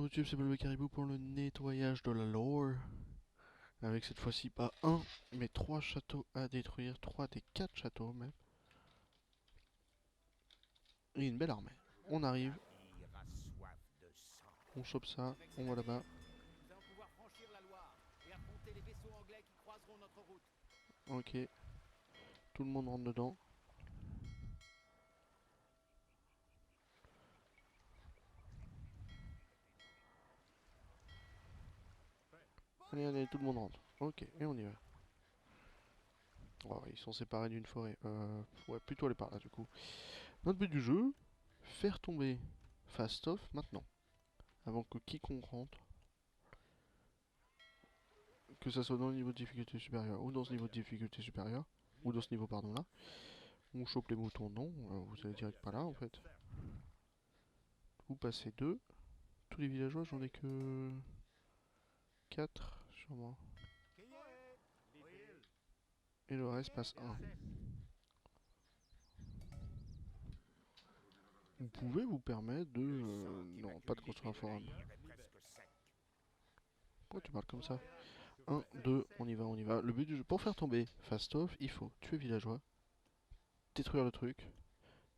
YouTube, c'est le Caribou pour le nettoyage de la lore. Avec cette fois-ci pas un, mais trois châteaux à détruire, trois des quatre châteaux même. Et une belle armée. On arrive, on chope ça, on va là-bas. Nous allons pouvoir franchir la Loire et affronter les vaisseaux anglais qui croiseront notre route. Ok, tout le monde rentre dedans. Allez, allez, tout le monde rentre. Ok, et on y va. Oh, ils sont séparés d'une forêt. Ouais, plutôt aller par là du coup. Notre but du jeu, faire tomber Fast Off maintenant. Avant que quiconque rentre. Que ça soit dans le niveau de difficulté supérieur ou dans ce niveau de difficulté supérieur. Ou dans ce niveau, pardon, là. On chope les moutons, non. Vous allez direct pas là en fait. Vous passez 2. Tous les villageois, j'en ai que 4 sûrement. Et le reste passe 1. Vous pouvez vous permettre de... non, pas de construire un forum. Pourquoi tu parles comme ça? 1, 2, on y va, on y va. Le but du jeu, pour faire tomber Fast Off, il faut tuer villageois, détruire le truc,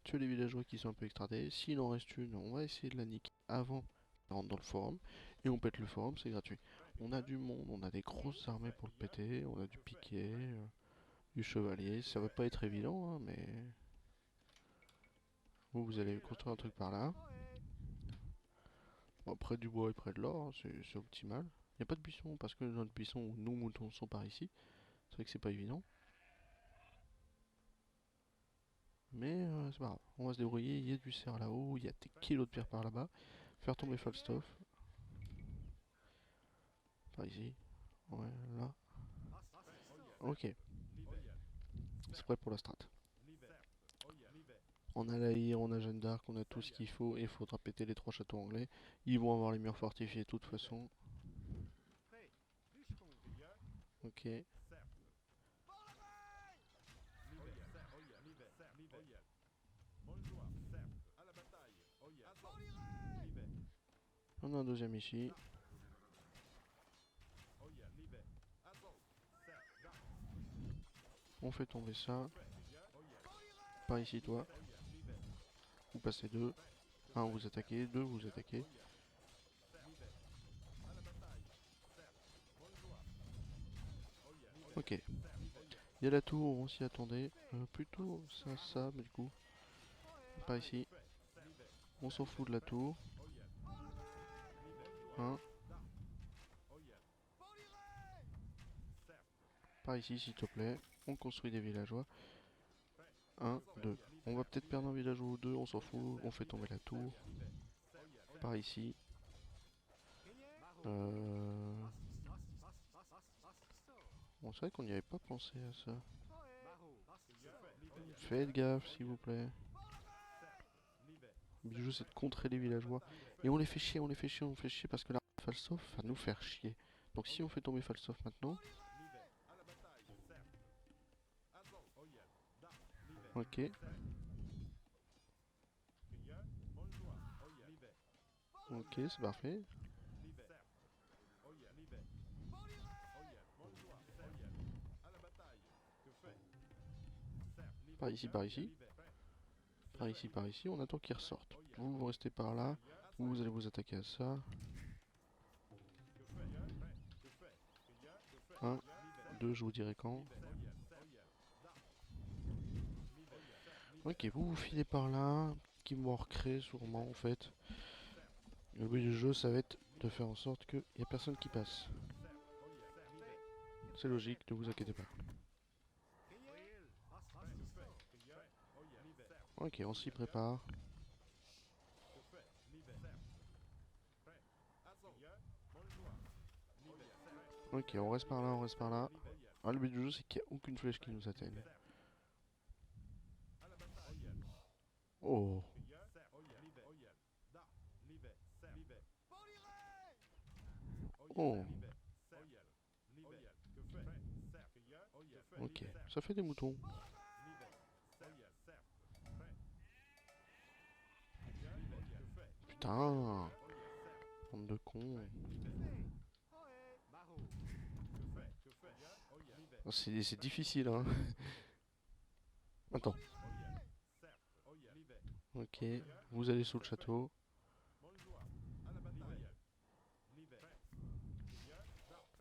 tuer les villageois qui sont un peu extradés. S'il en reste une, on va essayer de la niquer avant qu'elle rentre dans le forum. Et on pète le forum, c'est gratuit. On a du monde, on a des grosses armées pour le péter, on a du piquet, du chevalier. Ça va pas être évident, hein, mais... vous allez construire un truc par là. Bon, près du bois et près de l'or, hein, c'est optimal. Il n'y a pas de buisson, parce que notre buisson où nous moutons sont par ici. C'est vrai que c'est pas évident. Mais c'est pas grave, on va se débrouiller, il y a du cerf là-haut, il y a des kilos de pierre par là-bas. Faire tomber Falstaff. Par ici. Ouais, là. Ok, c'est prêt pour la strat. On a la lyre, on a Jeanne d'Arc, on a tout ce qu'il faut, et il faudra péter les trois châteaux anglais. Ils vont avoir les murs fortifiés de toute façon. Ok. On a un deuxième ici. On fait tomber ça. Par ici, toi. Vous passez 2. 1, vous attaquez. 2, vous attaquez. Ok. Il y a la tour, on s'y attendait. Plutôt ça, mais du coup. Par ici. On s'en fout de la tour. 1. Par ici, s'il te plaît. On construit des villageois. 1, 2. On va peut-être perdre un villageois ou deux, on s'en fout. On fait tomber la tour. Par ici. Bon, c'est vrai qu'on n'y avait pas pensé à ça. Faites gaffe, s'il vous plaît. Le jeu, c'est de contrer les villageois. Et on les fait chier, on les fait chier, on les fait chier parce que la Falstaff va nous faire chier. Donc si on fait tomber Falstaff maintenant... Ok. Ok, c'est parfait. Par ici, par ici. Par ici, par ici. On attend qu'ils ressortent. Vous restez par là. Vous allez vous attaquer à ça. 1, 2, je vous dirai quand. Ok, vous filez par là. Qui vont recréer sûrement en fait. Le but du jeu, ça va être de faire en sorte qu'il n'y a personne qui passe. C'est logique, ne vous inquiétez pas. Ok, on s'y prépare. Ok, on reste par là, on reste par là. Ah, le but du jeu, c'est qu'il n'y a aucune flèche qui nous atteigne. Oh. Oh. Ok, ça fait des moutons. Putain. Bande de cons. Oh, c'est difficile, hein. Attends. Ok, vous allez sous le château.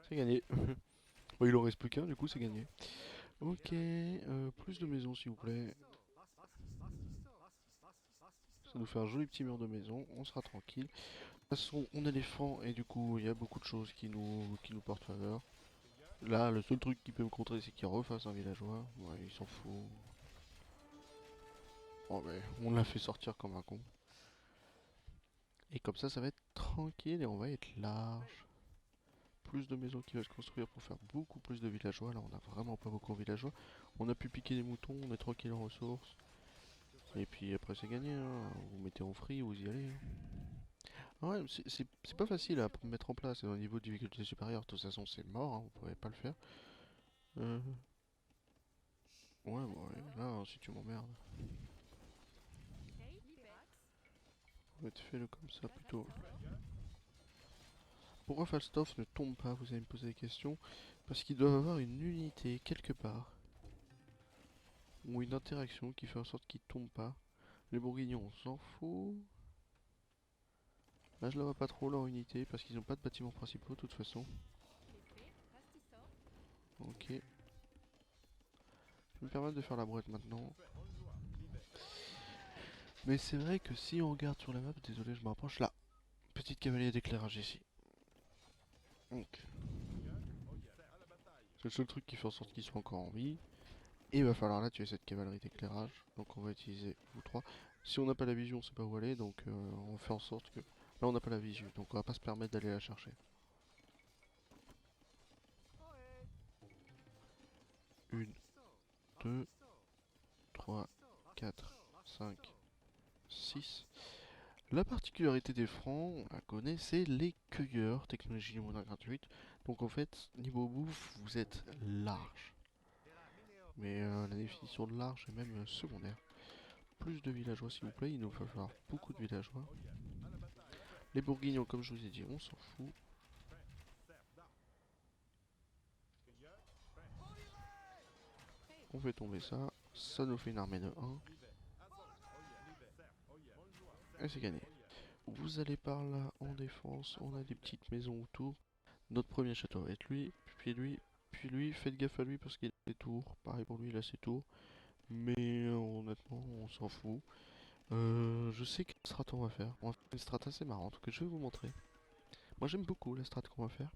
C'est gagné. Bon, il en reste plus qu'un, du coup c'est gagné. Ok, plus de maisons s'il vous plaît. Ça nous fait un joli petit mur de maison, on sera tranquille. De toute façon, on est les francs et du coup, il y a beaucoup de choses qui nous portent faveur. Là, le seul truc qui peut me contrer, c'est qu'il refasse un villageois. Ouais, il s'en fout. Oh, mais on l'a fait sortir comme un con. Et comme ça va être tranquille et on va être large. Plus de maisons qui va se construire pour faire beaucoup plus de villageois. Là, on a vraiment pas beaucoup de villageois. On a pu piquer des moutons, on est tranquille en ressources. Et puis après, c'est gagné, hein. Vous mettez en free, vous y allez, hein. Ouais, c'est pas facile à mettre en place. Au niveau de difficulté supérieure, de toute façon, c'est mort, hein, vous pouvez pas le faire. Euh, ouais, ouais, là, si tu m'emmerdes. Fais-le comme ça plutôt. Pourquoi Falstaff ne tombe pas, vous allez me poser des questions. Parce qu'ils doivent avoir une unité quelque part. Ou une interaction qui fait en sorte qu'ils tombent pas. Les bourguignons, on s'en fout. Là, je la vois pas trop leur unité parce qu'ils n'ont pas de bâtiments principaux de toute façon. Ok. Je vais me permettre de faire la brouette maintenant. Mais c'est vrai que si on regarde sur la map, désolé, je me rapproche là. Petite cavalier d'éclairage ici. Donc, c'est le seul truc qui fait en sorte qu'ils soient encore en vie. Et il va falloir là tuer cette cavalerie d'éclairage. Donc on va utiliser vous trois. Si on n'a pas la vision, on sait pas où aller. Donc on fait en sorte que... Là on n'a pas la vision. Donc on va pas se permettre d'aller la chercher. Une, deux, trois, quatre, cinq, six. La particularité des francs, on la connaît, c'est les cueilleurs. Technologie monnaie gratuite. Donc en fait, niveau bouffe, vous êtes large. Mais la définition de large est même secondaire. Plus de villageois s'il vous plaît, il nous va falloir beaucoup de villageois. Les bourguignons, comme je vous ai dit, on s'en fout. On fait tomber ça, ça nous fait une armée de 1. Et c'est gagné. Vous allez par là en défense, on a des petites maisons autour. Notre premier château va être lui, puis lui, puis lui. Faites gaffe à lui parce qu'il a ses tours. Pareil pour lui, il a ses tours. Mais honnêtement, on s'en fout. Je sais quelle strat on va faire. On va faire une strat assez marrante que je vais vous montrer. Moi j'aime beaucoup la strat qu'on va faire.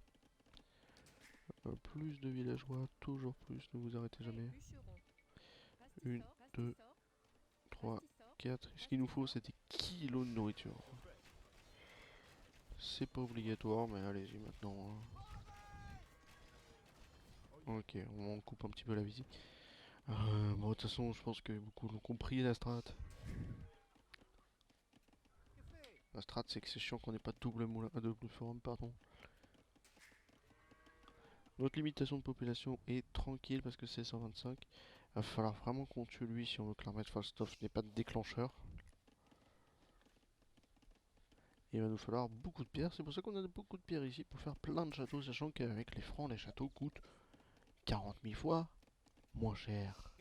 Plus de villageois, toujours plus, ne vous arrêtez jamais. Une, deux, 3, 4. Ce qu'il nous faut, c'est des kilos de nourriture. C'est pas obligatoire, mais allez-y maintenant, hein. Ok, on coupe un petit peu la visite. Bon, de toute façon, je pense que beaucoup l'ont compris la strat. La strat, c'est que c'est chiant qu'on ait pas de double moulin, double forum, pardon. Notre limitation de population est tranquille parce que c'est 125. Il va falloir vraiment qu'on tue lui si on veut que l'armée de Falstaff n'ait pas de déclencheur. Il va nous falloir beaucoup de pierres, c'est pour ça qu'on a beaucoup de pierres ici pour faire plein de châteaux, sachant qu'avec les francs, les châteaux coûtent 40 000 fois moins cher.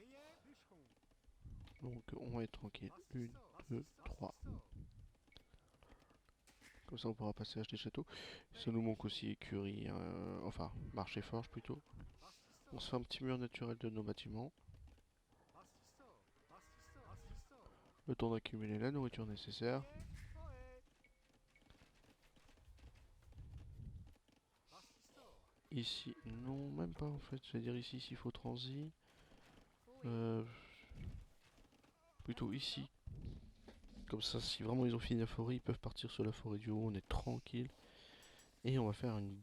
Donc on va être tranquille. Une, deux, trois. Comme ça on pourra passer acheter château. Ça nous manque aussi écurie, enfin marché forge plutôt. On se fait un petit mur naturel de nos bâtiments. Le temps d'accumuler la nourriture nécessaire. Ici, non, même pas en fait. C'est-à-dire ici, s'il faut transi. Euh, Plutôt ici. Comme ça, si vraiment ils ont fini la forêt, ils peuvent partir sur la forêt du haut. On est tranquille. Et on va faire une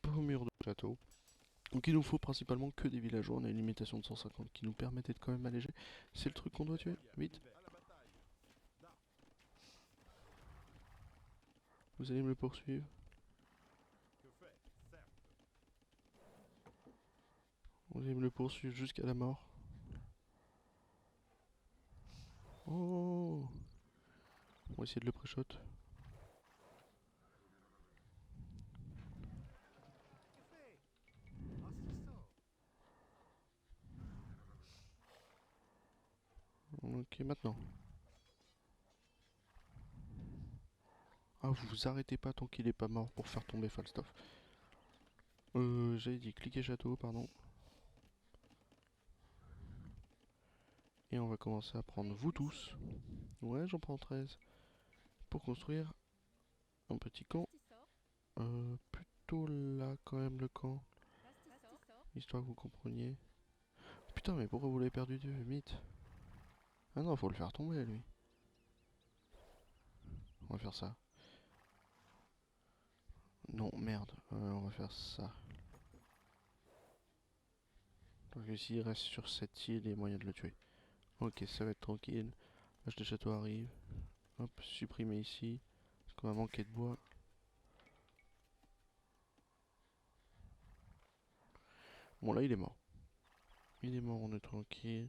beau mur de château. Donc il nous faut principalement que des villageois. On a une limitation de 150 qui nous permet d'être quand même allégé. C'est le truc qu'on doit tuer. Vite. Vous allez me le poursuivre. Vous allez me le poursuivre jusqu'à la mort. Oh, on va essayer de le pré-shot. Ok, maintenant. Ah, vous vous arrêtez pas tant qu'il est pas mort pour faire tomber Falstaff. J'avais dit cliquez château, pardon. Et on va commencer à prendre vous tous. Ouais, j'en prends 13. Pour construire un petit camp. Plutôt là quand même le camp. Histoire que vous compreniez. Putain, mais pourquoi vous l'avez perdu de vue, mythe? Ah non, faut le faire tomber lui. On va faire ça. Non, merde, on va faire ça. Donc ici, il reste sur cette île, il y a moyen de le tuer. Ok, ça va être tranquille. L'âge de château arrive. Hop, supprimer ici. Parce qu'on va manquer de bois. Bon, là, il est mort. Il est mort, on est tranquille.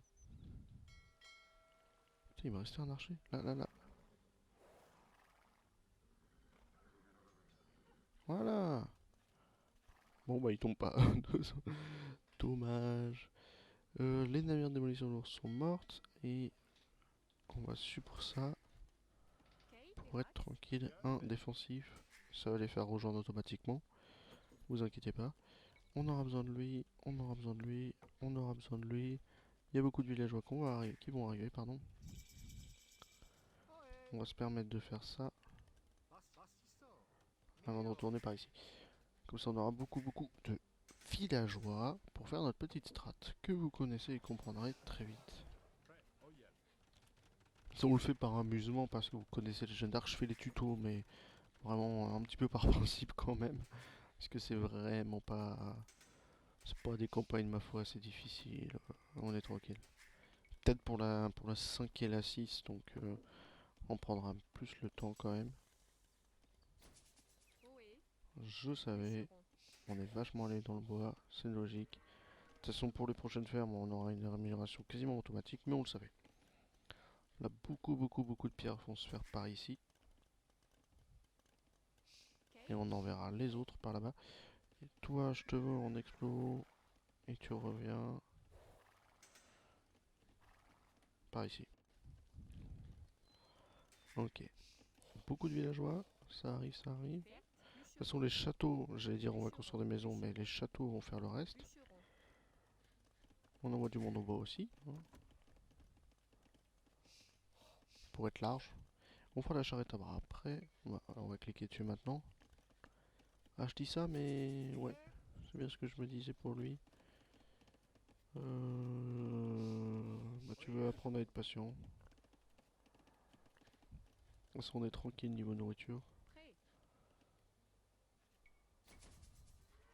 Putain, il me restait un archer. Là, là, là. Voilà. Bon, bah, il tombe pas. Dommage. Les navires de démolition lourde sont mortes. Et on va su pour ça. Pour être tranquille. Un défensif. Ça va les faire rejoindre automatiquement. Vous inquiétez pas. On aura besoin de lui. On aura besoin de lui. On aura besoin de lui. Il y a beaucoup de villageois qui vont arriver, pardon. On va se permettre de faire ça avant de retourner par ici. Comme ça on aura beaucoup de villageois pour faire notre petite strat que vous connaissez et comprendrez très vite. Ça on le fait par amusement parce que vous connaissez les jeunes d'arc, je fais les tutos mais vraiment un petit peu par principe quand même. Parce que c'est vraiment pas... C'est pas des campagnes ma foi assez difficiles, on est tranquille. Peut-être pour la 5 et la 6 donc on prendra plus le temps quand même. Je savais, on est vachement allé dans le bois, c'est logique. De toute façon, pour les prochaines fermes, on aura une amélioration quasiment automatique, mais on le savait. Là, beaucoup de pierres vont se faire par ici. Et on enverra les autres par là-bas. Et toi, je te veux en explo. Et tu reviens par ici. Ok. Beaucoup de villageois. Ça arrive, ça arrive. De toute façon, les châteaux, j'allais dire on va construire des maisons, mais les châteaux vont faire le reste. On envoie du monde au bois aussi. Hein, pour être large. On fera la charrette à bras après. On va cliquer dessus maintenant. Ah, je dis ça, mais ouais. C'est bien ce que je me disais pour lui. Bah, tu veux apprendre à être patient. On est tranquille niveau nourriture.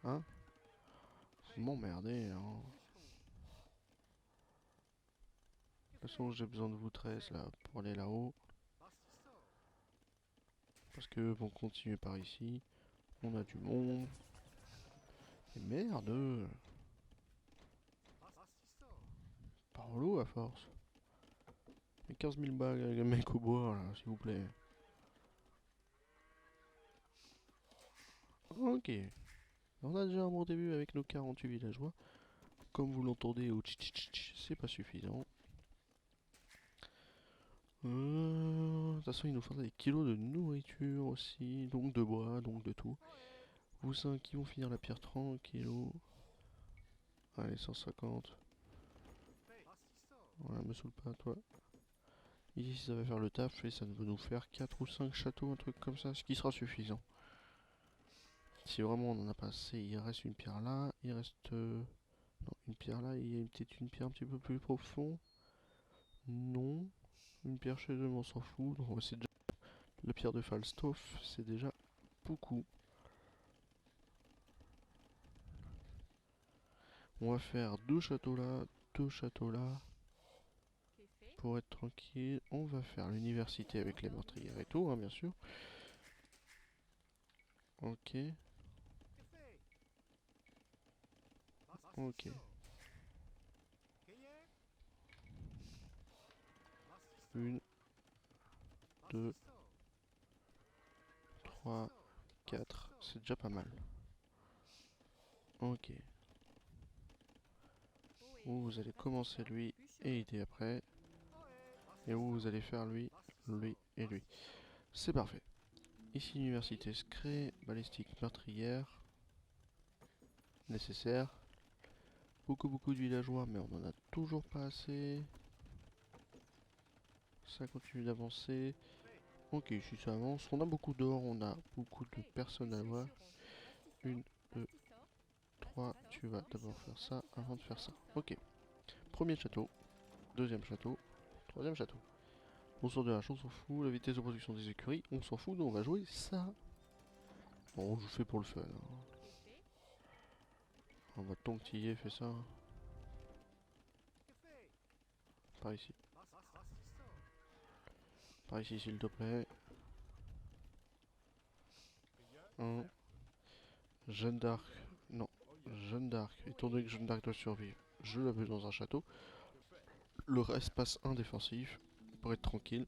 Hein? Vous m'emmerdez, hein. De toute façon, j'ai besoin de vous 13 là pour aller là-haut. Parce que vont continuer par ici. On a du monde. Et merde! Par l'eau à force. Et 15 000 balles avec les mecs au bois là, s'il vous plaît. Ok. On a déjà un bon début avec nos 48 villageois. Comme vous l'entendez au tch, c'est pas suffisant. De toute façon, il nous faudra des kilos de nourriture aussi, donc de bois, donc de tout. Vous 5 qui vont finir la pierre 30 kilos. Allez, 150. Voilà, me saoule pas, toi. Ici, ça va faire le taf et ça va nous faire 4 ou 5 châteaux, un truc comme ça, ce qui sera suffisant. Si vraiment on en a pas assez, il reste une pierre là, il reste... non, une pierre là, il y a peut-être une pierre un petit peu plus profonde. Non. Une pierre chez eux, mais on s'en fout. Donc, c'est déjà... La pierre de Falstaff, c'est déjà beaucoup. On va faire 2 châteaux là, 2 châteaux là. Pour être tranquille, on va faire l'université avec les meurtrières et tout, hein, bien sûr. Ok. Ok. 1, 2, 3, 4. C'est déjà pas mal. Ok. Vous allez commencer lui et aider après. Et vous allez faire lui, lui et lui. C'est parfait. Ici l'université se crée, balistique meurtrière, nécessaire. Beaucoup de villageois, mais on en a toujours pas assez. Ça continue d'avancer. Ok, si ça avance, on a beaucoup d'or, on a beaucoup de personnes à voir. Une, deux, trois, tu vas d'abord faire ça avant de faire ça. Ok, premier château, deuxième château, troisième château. On sort de la on s'en fout, la vitesse de production des écuries, on s'en fout, nous on va jouer ça. Bon, je fais pour le fun. Hein. On va tontiller, fait ça. Par ici. Par ici, s'il te plaît. Un. Jeanne d'Arc. Non. Jeanne d'Arc. Étant donné que Jeanne d'Arc doit survivre, je la veux dans un château. Le reste passe indéfensif. Pour être tranquille.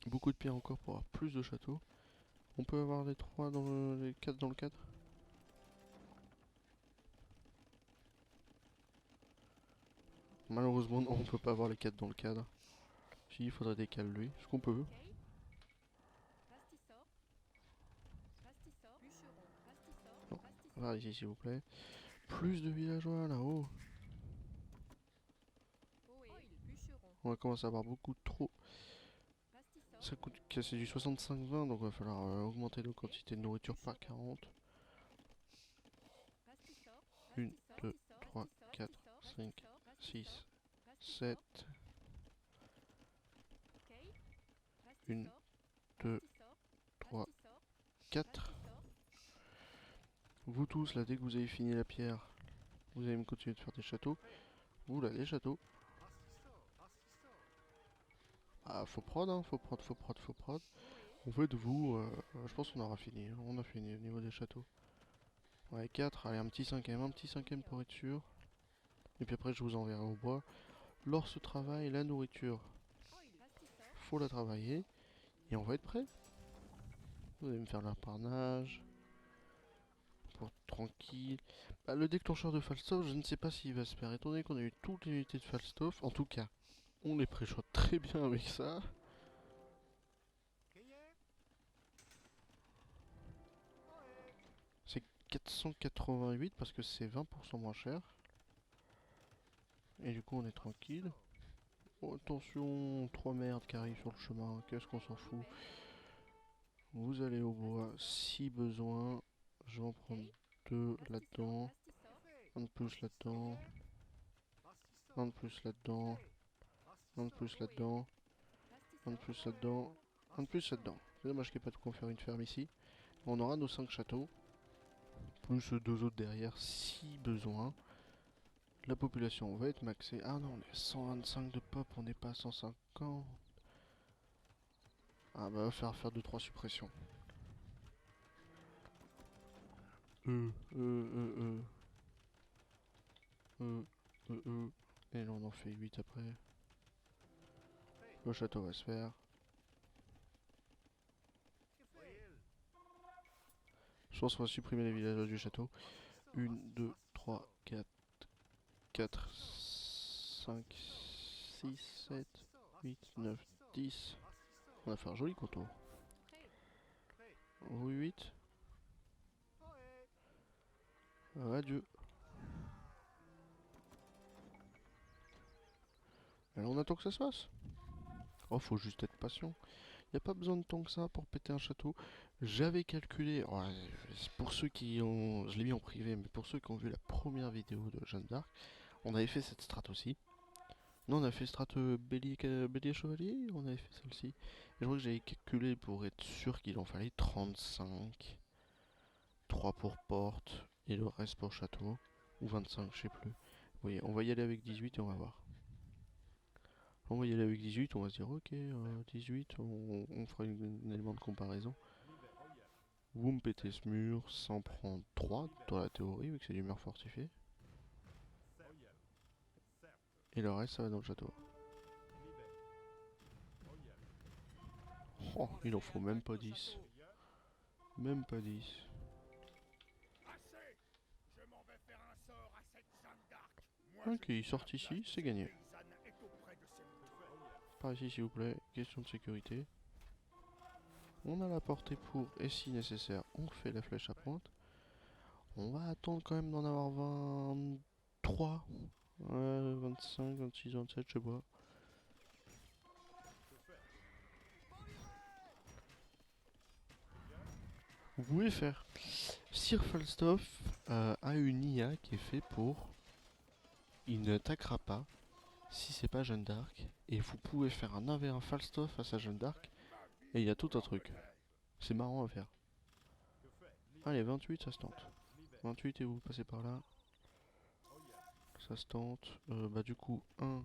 Beaucoup de pierres encore pour avoir plus de châteaux. On peut avoir les 3 dans les 4 dans le cadre. Malheureusement, non, on peut pas avoir les 4 dans le cadre. Si, il faudrait décaler lui. Est-ce qu'on peut? Non. Par ici, s'il vous plaît. Plus de villageois là-haut. On va commencer à avoir beaucoup trop. Ça coûte c'est du 65-20, donc il va falloir augmenter la quantité de nourriture par 40. 1, 2, 3, 4, 5, 6, 7. 1, 2, 3, 4. Vous tous, là, dès que vous avez fini la pierre, vous allez me continuer de faire des châteaux. Vous, là, les châteaux. Ah, faut prod, hein, faut prod. En fait, vous, je pense qu'on aura fini. Hein. On a fini au niveau des châteaux. Ouais, 4, allez, un petit cinquième pour être sûr. Et puis après, je vous enverrai au bois. Lors ce travail, la nourriture, faut la travailler. Et on va être prêt. Vous allez me faire l'arparnage. Pour être tranquille. Bah, le déclencheur de Falstaf, je ne sais pas s'il va se faire. Étant donné qu'on a eu toutes les unités de Falstaf, en tout cas, on les pré-shot très bien avec ça. C'est 488 parce que c'est 20% moins cher. Et du coup, on est tranquille. Oh, attention, 3 merdes qui arrivent sur le chemin. Qu'est-ce qu'on s'en fout? Vous allez au bois si besoin. Je vais en prendre 2 là-dedans. Un de plus là-dedans. Un de plus là-dedans. Un de plus là-dedans. Un de plus là-dedans. Un de plus là-dedans. C'est dommage qu'il n'y ait pas de quoi faire une ferme ici. On aura nos 5 châteaux. Plus 2 autres derrière si besoin. La population va être maxée. Ah non, on est à 125 de pop, on n'est pas à 150. Ah bah va falloir faire 2-3 suppressions. Euh, euh, euh, euh. Et là on en fait 8 après. Le château va se faire. Je pense qu'on va supprimer les villages du château. 1, 2, 3, 4, 4, 5, 6, 7, 8, 9, 10. On va faire un joli contour. Oui, 8. Adieu. Alors on attend que ça se fasse. Oh, faut juste être patient. Y a pas besoin de temps que ça pour péter un château. J'avais calculé, ouais, pour ceux qui ont, je l'ai mis en privé, mais pour ceux qui ont vu la première vidéo de Jeanne d'Arc, on avait fait cette strat aussi. Non, on a fait strat bélier, bélier chevalier, on avait fait celle-ci. Et je crois que j'avais calculé pour être sûr qu'il en fallait 35. 3 pour porte et le reste pour château. Ou 25, je sais plus. Vous voyez, on va y aller avec 18 et on va voir. On va y aller avec 18, on va se dire ok, 18, on fera un élément de comparaison. Vous me pétez ce mur sans prendre 3 dans la théorie, vu que c'est du mur fortifié. Et le reste, ça va dans le château. Oh, il en faut même pas 10. Même pas 10. Ok, il sort ici, c'est gagné. par ici s'il vous plaît, question de sécurité. On a la portée pour, et si nécessaire, on fait la flèche à pointe. On va attendre quand même d'en avoir 23, 25, 26, 27, je sais pas. Vous pouvez faire. Sir Falstaff a une IA qui est faite pour. Il n'attaquera pas si c'est pas Jeanne d'Arc. Et vous pouvez faire un 1v1 Falstaff face à Jeanne d'Arc. Et il y a tout un truc. C'est marrant à faire. Allez, 28, ça se tente. 28 et vous passez par là. Ça se tente. Bah du coup, 1,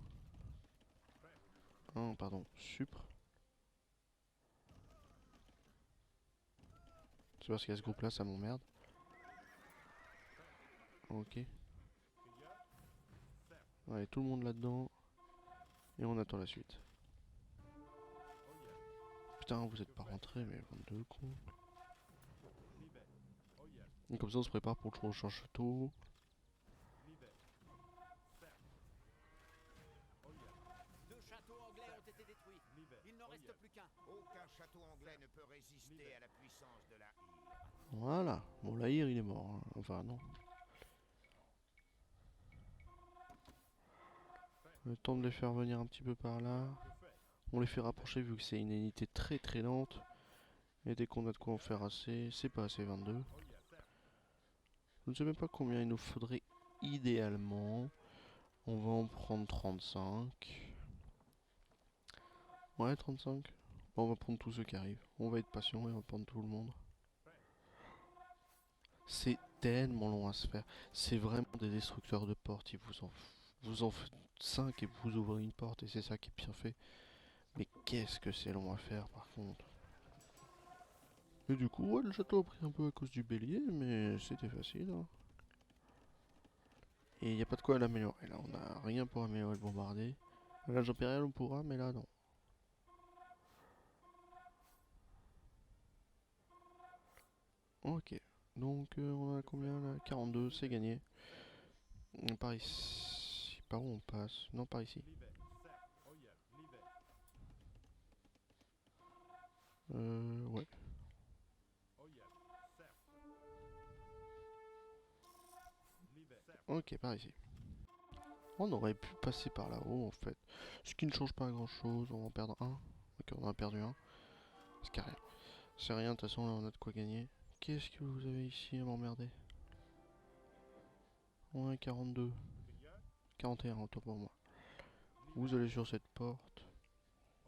pardon, supre. C'est parce qu'il y a ce groupe là, ça m'emmerde. Ok. Allez, tout le monde là-dedans. Et on attend la suite. Putain, vous êtes pas rentrés, mais 22 cons. Et comme ça, on se prépare pour le prochain château. Deux châteaux anglais ont été détruits. Il n'en reste plus qu'un. Aucun château anglais ne peut résister à la puissance de la Hire. Voilà. Bon, l'Aïr, il est mort. Hein. Enfin, non. Le temps de les faire venir un petit peu par là. On les fait rapprocher vu que c'est une unité très très lente. Et dès qu'on a de quoi en faire assez, c'est pas assez 22. Je ne sais même pas combien il nous faudrait idéalement. On va en prendre 35. Ouais, 35. Bon, on va prendre tous ceux qui arrivent. On va être patient et on va prendre tout le monde. C'est tellement long à se faire. C'est vraiment des destructeurs de portes. Vous en faites 5 et vous ouvrez une porte et c'est ça qui est bien fait. Mais qu'est-ce que c'est long à faire par contre. Et du coup, ouais, le château a pris un peu à cause du bélier, mais c'était facile. Hein. Et il n'y a pas de quoi l'améliorer. Là, on n'a rien pour améliorer le bombardier. L'âge impérial, on pourra, mais là, non. Ok. Donc, on a combien là? 42, c'est gagné. On part ici. Par où on passe? Non, par ici. Ouais. Ok, par ici. On aurait pu passer par là-haut en fait. Ce qui ne change pas grand chose. On va en perdre un. Ok, on en a perdu un. C'est carré. C'est rien, de toute façon là on a de quoi gagner. Qu'est-ce que vous avez ici à m'emmerder? Ouais, 42. 41 autant pour moi. Vous allez sur cette porte.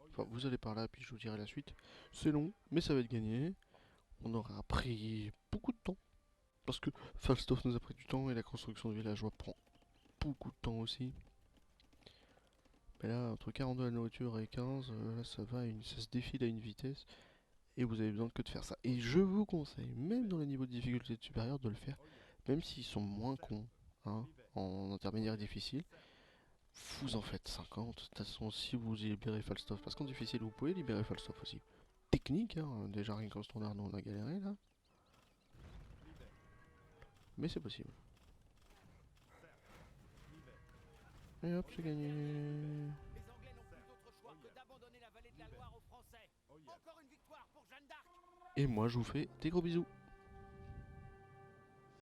Enfin, vous allez par là, puis je vous dirai la suite. C'est long, mais ça va être gagné. On aura pris beaucoup de temps. Parce que Falstaff nous a pris du temps et la construction de villageois prend beaucoup de temps aussi. Mais là, entre 42 la nourriture et 15, là ça va, ça se défile à une vitesse. Et vous avez besoin que de faire ça. Et je vous conseille, même dans les niveaux de difficulté supérieurs, de le faire. Même s'ils sont moins cons, hein, en intermédiaire difficile. Vous en faites 50. De toute façon, si vous libérez Falstaff, parce qu'en difficile, vous pouvez libérer Falstaff aussi. Technique, hein, déjà rien qu'en standard, nous on a galéré là. Mais c'est possible. Et hop, c'est gagné. Les Anglais n'ont plus d'autre choix que d'abandonner la vallée de la Loire aux Français. Encore une victoire pour Jeanne d'Arc. Et moi, je vous fais des gros bisous.